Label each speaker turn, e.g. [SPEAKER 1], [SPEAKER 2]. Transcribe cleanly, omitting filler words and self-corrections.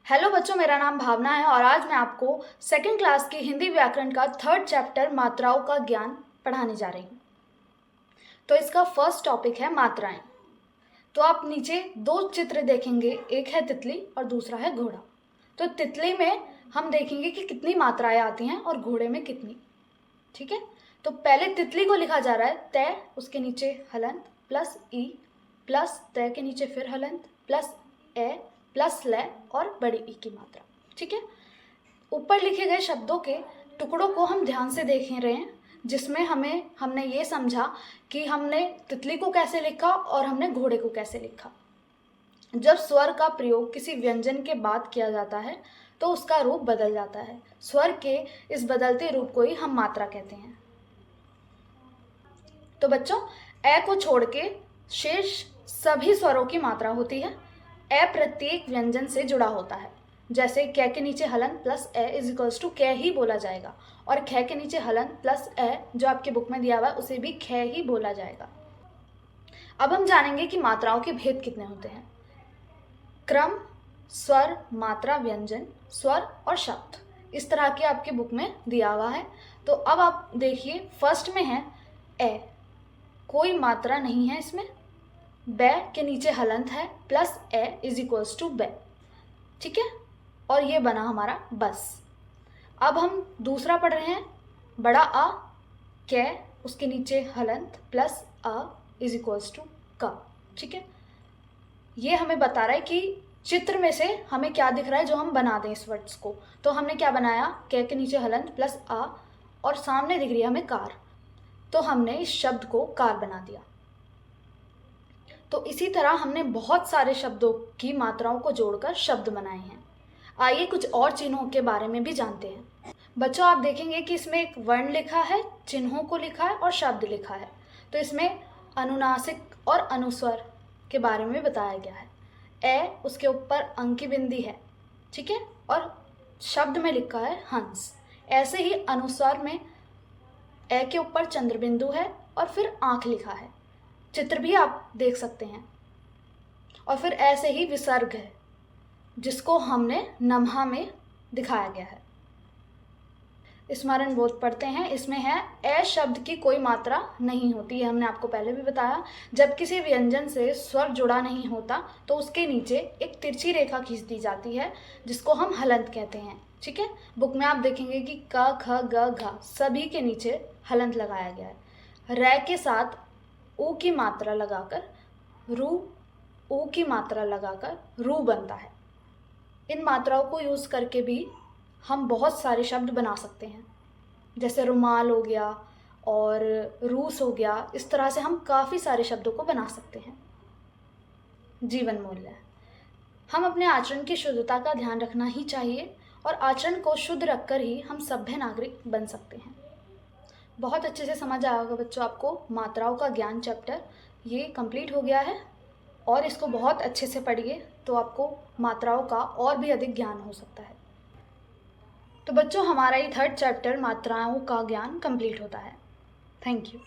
[SPEAKER 1] Hello बच्चों, मेरा नाम भावना है और आज मैं आपको सेकंड क्लास की हिंदी व्याकरण का थर्ड चैप्टर मात्राओं का ज्ञान पढ़ाने जा रही हूँ। तो इसका फर्स्ट टॉपिक है मात्राएं। तो आप नीचे दो चित्र देखेंगे, एक है तितली और दूसरा है घोड़ा। तो तितली में हम देखेंगे कि कितनी मात्राएं आती हैं और घोड़े में कितनी। ठीक है, तो पहले तितली को लिखा जा रहा है तय, उसके नीचे हलंत प्लस ई प्लस तय के नीचे फिर हलंत प्लस ए प्लस ल और बड़ी ई की मात्रा। ठीक है, ऊपर लिखे गए शब्दों के टुकड़ों को हम ध्यान से देख रहे हैं, जिसमें हमने ये समझा कि हमने तितली को कैसे लिखा और हमने घोड़े को कैसे लिखा। जब स्वर का प्रयोग किसी व्यंजन के बाद किया जाता है तो उसका रूप बदल जाता है। स्वर के इस बदलते रूप को ही हम मात्रा कहते हैं। तो बच्चों, ए को छोड़ के शेष सभी स्वरों की मात्रा होती है। ए प्रत्येक व्यंजन से जुड़ा होता है। जैसे कै के नीचे हलन plus A is equals to कै ही बोला जाएगा, और खे के नीचे हलन प्लस ए जो आपके बुक में दिया हुआ है उसे भी खे ही बोला जाएगा। अब हम जानेंगे कि मात्राओं के भेद कितने होते हैं। क्रम, स्वर, मात्रा, व्यंजन, स्वर और शब्द, इस तरह के आपके बुक में दिया हुआ है। तो अब आप देखिए, फर्स्ट में है ए, कोई मात्रा नहीं है इसमें। बै के नीचे हलंत है plus A is equals two by. ठीक है, और ये बना हमारा बस। अब हम दूसरा पढ़ रहे हैं, बड़ा आ, कै, उसके नीचे हलंत प्लस अ इज इक्वल्स टू का। ठीक है, ये हमें बता रहा है कि चित्र में से हमें क्या दिख रहा है जो हम बना दें इस वर्ड्स को। तो हमने क्या बनाया, कै के नीचे हलंत प्लस आ और सामने दिख रही है हमें कार, तो हमने इस शब्द को कार बना दिया। तो इसी तरह हमने बहुत सारे शब्दों की मात्राओं को जोड़कर शब्द बनाए हैं। आइए कुछ और चिन्हों के बारे में भी जानते हैं। बच्चों, आप देखेंगे कि इसमें एक वर्ण लिखा है, चिन्हों को लिखा है और शब्द लिखा है। तो इसमें अनुनासिक और अनुस्वर के बारे में बताया गया है। ए, उसके ऊपर अंक की बिंदी है, ठीक है, और शब्द में लिखा है हंस। ऐसे ही अनुस्वर में ए के ऊपर चंद्र बिंदु है और फिर आंख लिखा है, चित्र भी आप देख सकते हैं। और फिर ऐसे ही विसर्ग है, जिसको हमने नमहा में दिखाया गया है। स्मरण बोध पढ़ते हैं, इसमें है ए शब्द की कोई मात्रा नहीं होती है, हमने आपको पहले भी बताया। जब किसी व्यंजन से स्वर जुड़ा नहीं होता तो उसके नीचे एक तिरछी रेखा खींच दी जाती है, जिसको हम हलंत कहते हैं। ठीक है, बुक में आप देखेंगे कि क, ख, ग, घ सभी के नीचे हलंत लगाया गया है। रै के साथ ऊ की मात्रा लगाकर रू, ऊ की मात्रा लगाकर रू बनता है। इन मात्राओं को यूज़ करके भी हम बहुत सारे शब्द बना सकते हैं, जैसे रुमाल हो गया और रूस हो गया। इस तरह से हम काफ़ी सारे शब्दों को बना सकते हैं। जीवन मूल्य, हम अपने आचरण की शुद्धता का ध्यान रखना ही चाहिए और आचरण को शुद्ध रखकर ही हम सभ्य नागरिक बन सकते हैं। बहुत अच्छे से समझ आया होगा बच्चों आपको मात्राओं का ज्ञान चैप्टर, ये कंप्लीट हो गया है और इसको बहुत अच्छे से पढ़िए तो आपको मात्राओं का और भी अधिक ज्ञान हो सकता है। तो बच्चों, हमारा ये थर्ड चैप्टर मात्राओं का ज्ञान कंप्लीट होता है। Thank you.